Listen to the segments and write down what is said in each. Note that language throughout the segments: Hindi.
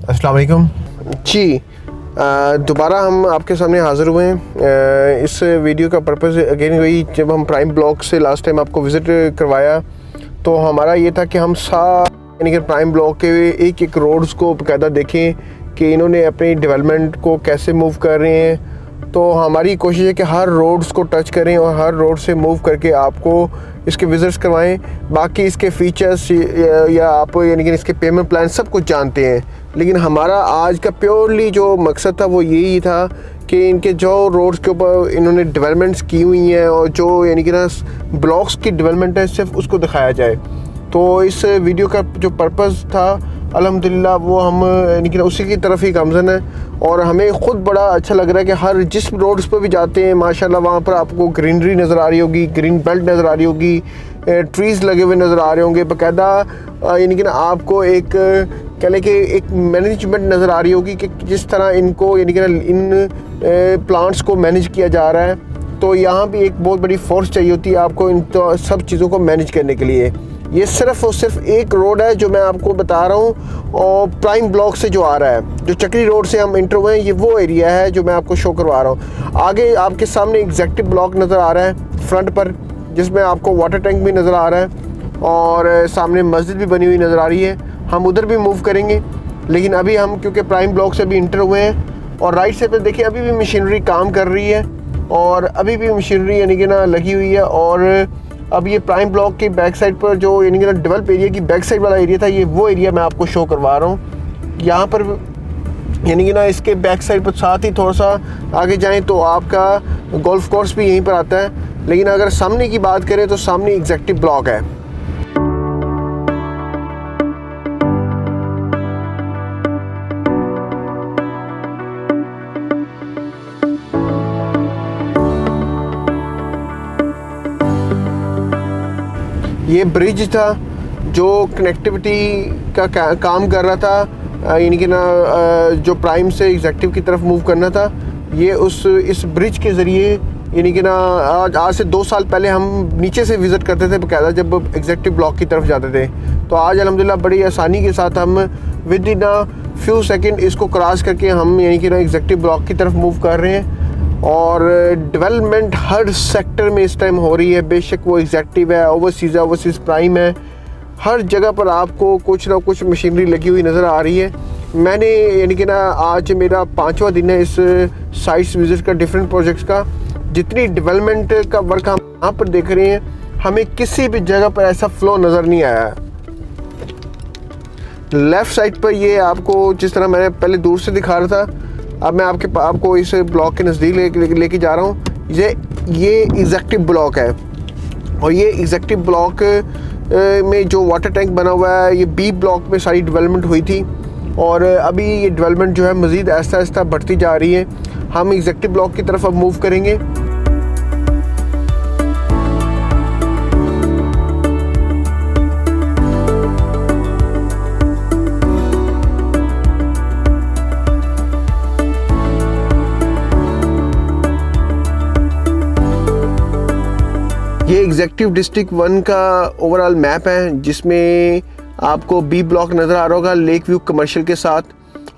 अस्सलाम वालेकुम जी। दोबारा हम आपके सामने हाज़िर हुए हैं। इस वीडियो का पर्पज़ अगेन वही, जब हम प्राइम ब्लॉक से लास्ट टाइम आपको विज़िट करवाया तो हमारा ये था कि हम यानी कि प्राइम ब्लॉक के एक एक रोड्स को बाकायदा देखें कि इन्होंने अपनी डेवलपमेंट को कैसे मूव कर रहे हैं। तो हमारी कोशिश है कि हर रोड्स को टच करें और हर रोड से मूव करके आपको इसके विज़िट्स करवाएं। बाकी इसके फ़ीचर्स या आप यानी कि इसके पेमेंट प्लान सब कुछ जानते हैं, लेकिन हमारा आज का प्योरली जो मकसद था वो यही था कि इनके जो रोड्स के ऊपर इन्होंने डेवलपमेंट्स की हुई हैं और जो यानी कि ना ब्लॉक्स की डेवलपमेंट है सिर्फ उसको दिखाया जाए। तो इस वीडियो का जो पर्पज़ था अल्हम्दुलिल्लाह वो हम यानी कि उसी की तरफ ही गामज़न है और हमें ख़ुद बड़ा अच्छा लग रहा है कि हर जिस रोड्स पर भी जाते हैं माशाल्लाह वहाँ पर आपको ग्रीनरी नज़र आ रही होगी, ग्रीन बेल्ट नज़र आ रही होगी, ट्रीज़ लगे हुए नज़र आ रहे होंगे बाकायदा। यानी कि ना आपको एक कह लें कि एक मैनेजमेंट नज़र आ रही होगी कि जिस तरह इनको यानी कि ना इन प्लांट्स को मैनेज किया जा रहा है। तो यहाँ भी एक बहुत बड़ी फोर्स चाहिए होती है आपको इन तो सब चीज़ों को मैनेज करने के लिए। ये सिर्फ और सिर्फ एक रोड है जो मैं आपको बता रहा हूँ और प्राइम ब्लॉक से जो आ रहा है, जो चक्री रोड से हम इंटर हुए हैं, ये वो एरिया है जो मैं आपको शो करवा रहा हूँ। आगे आपके सामने एग्जेक्टिव ब्लॉक नज़र आ रहा है फ्रंट पर, जिसमें आपको वाटर टैंक भी नज़र आ रहा है और सामने मस्जिद भी बनी हुई नज़र आ रही है। हम उधर भी मूव करेंगे, लेकिन अभी हम क्योंकि प्राइम ब्लॉक से भी इंटर हुए हैं और राइट साइड पर देखिए अभी भी मशीनरी काम कर रही है और अभी भी मशीनरी यानी कि ना लगी हुई है। और अब ये प्राइम ब्लॉक के बैक साइड पर जो यानी कि ना डेवलप एरिया की बैक साइड वाला एरिया था, ये वो एरिया मैं आपको शो करवा रहा हूँ। यहाँ पर यानी कि ना इसके बैक साइड पर साथ ही थोड़ा सा आगे जाएं तो आपका गोल्फ कोर्स भी यहीं पर आता है। लेकिन अगर सामने की बात करें तो सामने एग्जेक्टिव ब्लॉक है। ये ब्रिज था जो कनेक्टिविटी का काम कर रहा था, यानी कि ना जो प्राइम से एग्जेक्टिव की तरफ मूव करना था, ये इस ब्रिज के ज़रिए यानी कि ना आज से 2 साल पहले हम नीचे से विज़िट करते थे बाकायदा जब एग्जेक्टिव ब्लॉक की तरफ जाते थे। तो आज अल्हम्दुलिल्लाह बड़ी आसानी के साथ हम विद इन फ्यू सेकेंड इसको क्रॉस करके हम यानी कि ना एग्जेक्टिव ब्लॉक की तरफ मूव कर रहे हैं। और डेवलपमेंट हर सेक्टर में इस टाइम हो रही है, बेशक वो एग्जेक्टिव है, ओवरसीज़ प्राइम है, हर जगह पर आपको कुछ ना कुछ मशीनरी लगी हुई नज़र आ रही है। मैंने यानी कि ना आज मेरा 5वां दिन है इस साइट्स विज़िट का, डिफरेंट प्रोजेक्ट्स का। जितनी डेवलपमेंट का वर्क हम यहाँ पर देख रहे हैं, हमें किसी भी जगह पर ऐसा फ्लो नज़र नहीं आया है। लेफ़्ट साइड पर ये आपको जिस तरह मैंने पहले दूर से दिखा रहा था, अब मैं आपको इस ब्लॉक के नज़दीक लेके जा रहा हूँ। ये एग्जेक्टिव ब्लॉक है और ये एग्जेक्टिव ब्लॉक में जो वाटर टैंक बना हुआ है, ये बी ब्लॉक में सारी डेवलपमेंट हुई थी और अभी ये डेवलपमेंट जो है मज़ीद आहिस्ता आहिस्ता बढ़ती जा रही है। हम एग्जेक्टिव ब्लॉक की तरफ अब मूव करेंगे। ये एग्जेक्टिव डिस्ट्रिक्ट 1 का ओवरऑल मैप है जिसमें आपको बी ब्लॉक नज़र आ रहा होगा लेक व्यू कमर्शियल के साथ।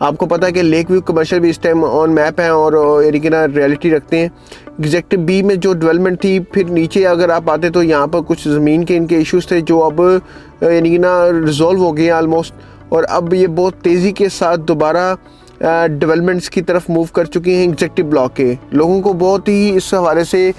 आपको पता है कि लेक व्यू कमर्शियल भी इस टाइम ऑन मैप है और यानी कि ना रियलिटी रखते हैं। एग्जेक्टिव बी में जो डेवलपमेंट थी, फिर नीचे अगर आप आते तो यहाँ पर कुछ ज़मीन के इनके इश्यूज़ थे जो अब यानी कि ना रिजॉल्व हो गए ऑलमोस्ट, और अब ये बहुत तेज़ी के साथ दोबारा डेवलपमेंट्स की तरफ मूव कर चुके हैं। एग्जेक्टिव ब्लॉक के लोगों को बहुत ही इस हवाले से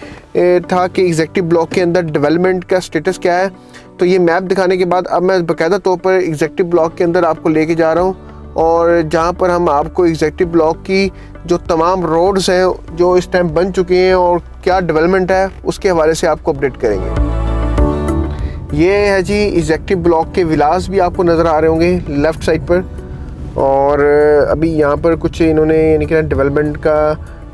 था कि एग्जेक्टिव ब्लॉक के अंदर डेवलपमेंट का स्टेटस क्या है। तो ये मैप दिखाने के बाद अब मैं बाकायदा तौर पर एग्जेक्टिव ब्लॉक के अंदर आपको लेके जा रहा हूँ और जहाँ पर हम आपको एग्जेक्टिव ब्लॉक की जो तमाम रोड्स हैं जो इस टाइम बन चुके हैं और क्या डेवलपमेंट है उसके हवाले से आपको अपडेट करेंगे। ये है जी एग्जेक्टिव ब्लॉक के विलास भी आपको नज़र आ रहे होंगे लेफ़्ट साइड पर। और अभी यहाँ पर कुछ इन्होंने यानी कि डेवलपमेंट का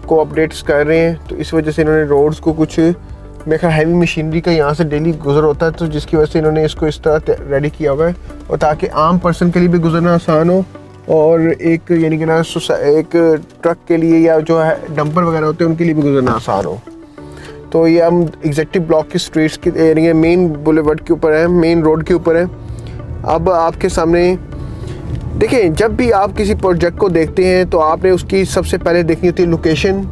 को अपडेट्स कर रहे हैं, तो इस वजह से इन्होंने रोड्स को कुछ मेरे ख्याल हैवी मशीनरी का यहाँ से डेली गुजर होता है, तो जिसकी वजह से इन्होंने इसको इस तरह रेडी किया हुआ है और ताकि आम पर्सन के लिए भी गुजरना आसान हो और एक यानी कि ना एक ट्रक के लिए या जो है डंपर वगैरह होते हैं उनके लिए भी गुजरना आसान हो। तो ये हम एग्जेक्टिव ब्लॉक की स्ट्रीट्स की यानी मेन बुलेवर्ड के ऊपर है, मेन रोड के ऊपर है। अब आपके सामने देखिए, जब भी आप किसी प्रोजेक्ट को देखते हैं तो आपने उसकी सबसे पहले देखनी होती है लोकेशन,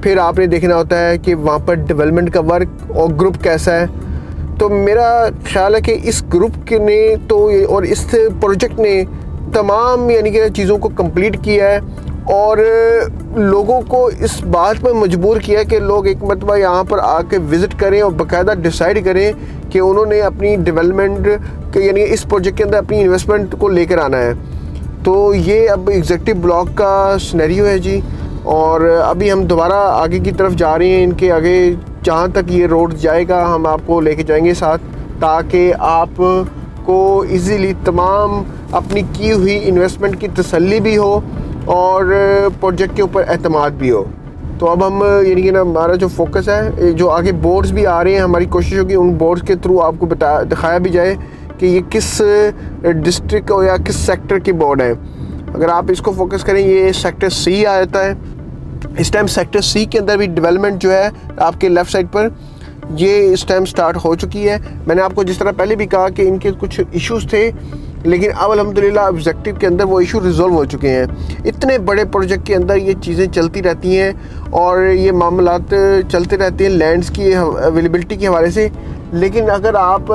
फिर आपने देखना होता है कि वहाँ पर डेवलपमेंट का वर्क और ग्रुप कैसा है। तो मेरा ख्याल है कि इस ग्रुप के ने तो और इस प्रोजेक्ट ने तमाम यानी कि चीज़ों को कंप्लीट किया है और लोगों को इस बात पर मजबूर किया कि लोग एक मरतबा यहाँ पर आके विज़िट करें और बाकायदा डिसाइड करें कि उन्होंने अपनी डेवलपमेंट के यानी इस प्रोजेक्ट के अंदर अपनी इन्वेस्टमेंट को लेकर आना है। तो ये अब एग्जीक्यूटिव ब्लॉक का सिनेरियो है जी। और अभी हम दोबारा आगे की तरफ जा रहे हैं, इनके आगे जहाँ तक ये रोड जाएगा हम आपको लेके जाएंगे साथ, ताकि आप को इजीली तमाम अपनी की हुई इन्वेस्टमेंट की तसल्ली भी हो और प्रोजेक्ट के ऊपर एतमाद भी हो। तो अब हम यानी कि ना हमारा जो फोकस है, जो आगे बोर्ड्स भी आ रहे हैं, हमारी कोशिश होगी उन बोर्ड्स के थ्रू आपको दिखाया भी जाए कि ये किस डिस्ट्रिक्ट या किस सेक्टर की बोर्ड है। अगर आप इसको फोकस करें, ये सेक्टर सी आ जाता है। इस टाइम सेक्टर सी के अंदर भी डेवलपमेंट जो है आपके लेफ़्ट साइड पर ये इस टाइम स्टार्ट हो चुकी है। मैंने आपको जिस तरह पहले भी कहा कि इनके कुछ इश्यूज़ थे, लेकिन अब अल्हम्दुलिल्लाह एग्जीक्यूटिव के अंदर वो इशू रिजॉल्व हो चुके हैं। इतने बड़े प्रोजेक्ट के अंदर ये चीज़ें चलती रहती हैं और ये मामलात चलते रहते हैं लैंड्स की अवेलेबिलिटी के हवाले से। लेकिन अगर आप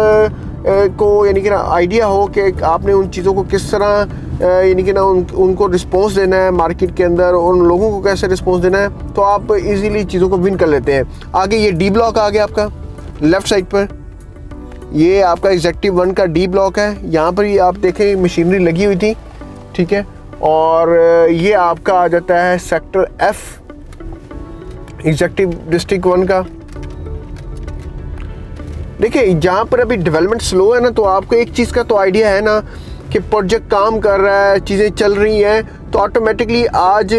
को यानी कि ना आइडिया हो कि आपने उन चीज़ों को किस तरह यानी कि ना उनको रिस्पॉन्स देना है मार्केट के अंदर, उन लोगों को कैसे रिस्पॉन्स देना है, तो आप इजीली चीज़ों को विन कर लेते हैं। आगे ये डी ब्लॉक आ गया आपका लेफ़्ट साइड पर, ये आपका एग्जीक्यूटिव 1 का डी ब्लॉक है। यहाँ पर ये आप देखें मशीनरी लगी हुई थी, ठीक है। और ये आपका आ जाता है सेक्टर एफ, एग्जीक्यूटिव डिस्ट्रिक्ट 1 का। देखिए, जहाँ पर अभी डेवलपमेंट स्लो है ना, तो आपको एक चीज़ का तो आइडिया है ना कि प्रोजेक्ट काम कर रहा है, चीज़ें चल रही हैं, तो ऑटोमेटिकली आज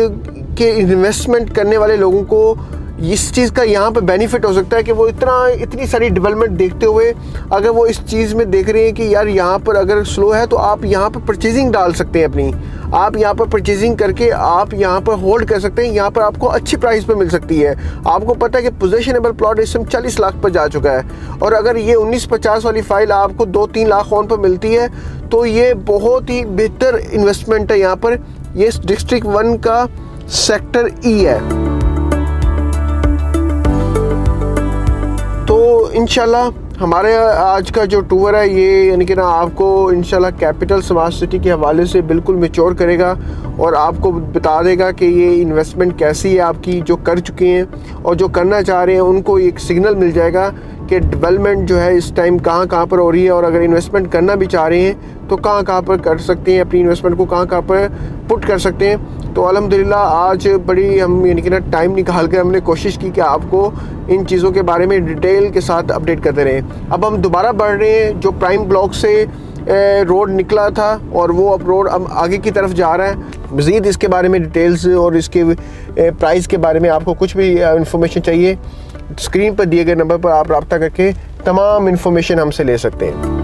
के इन्वेस्टमेंट करने वाले लोगों को इस चीज़ का यहाँ पे बेनिफिट हो सकता है कि वो इतनी सारी डेवलपमेंट देखते हुए अगर वो इस चीज़ में देख रहे हैं कि यार यहाँ पर अगर स्लो है, तो आप यहाँ पर परचेजिंग डाल सकते हैं अपनी। आप यहाँ पर परचेजिंग करके आप यहाँ पर होल्ड कर सकते हैं, यहाँ पर आपको अच्छी प्राइस पे मिल सकती है। आपको पता है कि पोजेशनेबल प्लॉट इस समय 40 लाख पर जा चुका है, और अगर ये 1950 वाली फाइल आपको 2-3 लाख ऑन पर मिलती है, तो ये बहुत ही बेहतर इन्वेस्टमेंट है। यहाँ पर ये डिस्ट्रिक्ट 1 का सेक्टर ई है। तो इंशाल्लाह हमारे आज का जो टूर है ये यानी कि ना आपको इंशाल्लाह कैपिटल स्मार्ट सिटी के हवाले से बिल्कुल मैच्योर करेगा और आपको बता देगा कि ये इन्वेस्टमेंट कैसी है आपकी, जो कर चुके हैं और जो करना चाह रहे हैं उनको एक सिग्नल मिल जाएगा कि डेवलपमेंट जो है इस टाइम कहाँ पर हो रही है, और अगर इन्वेस्टमेंट करना भी चाह रहे हैं तो कहाँ पर कर सकते हैं, अपनी इन्वेस्टमेंट को कहाँ पर पुट कर सकते हैं। तो अल्हम्दुलिल्लाह आज बड़ी हम यानी कि ना टाइम निकाल कर हमने कोशिश की कि आपको इन चीज़ों के बारे में डिटेल के साथ अपडेट करते रहें। अब हम दोबारा बढ़ रहे हैं, जो प्राइम ब्लॉक से रोड निकला था और वो अब रोड अब आगे की तरफ जा रहा है। मज़ीद इसके बारे में डिटेल्स और इसके प्राइस के बारे में आपको कुछ भी इंफॉर्मेशन चाहिए, स्क्रीन पर दिए गए नंबर पर आप रब्ता करके तमाम इन्फॉर्मेशन हमसे ले सकते हैं।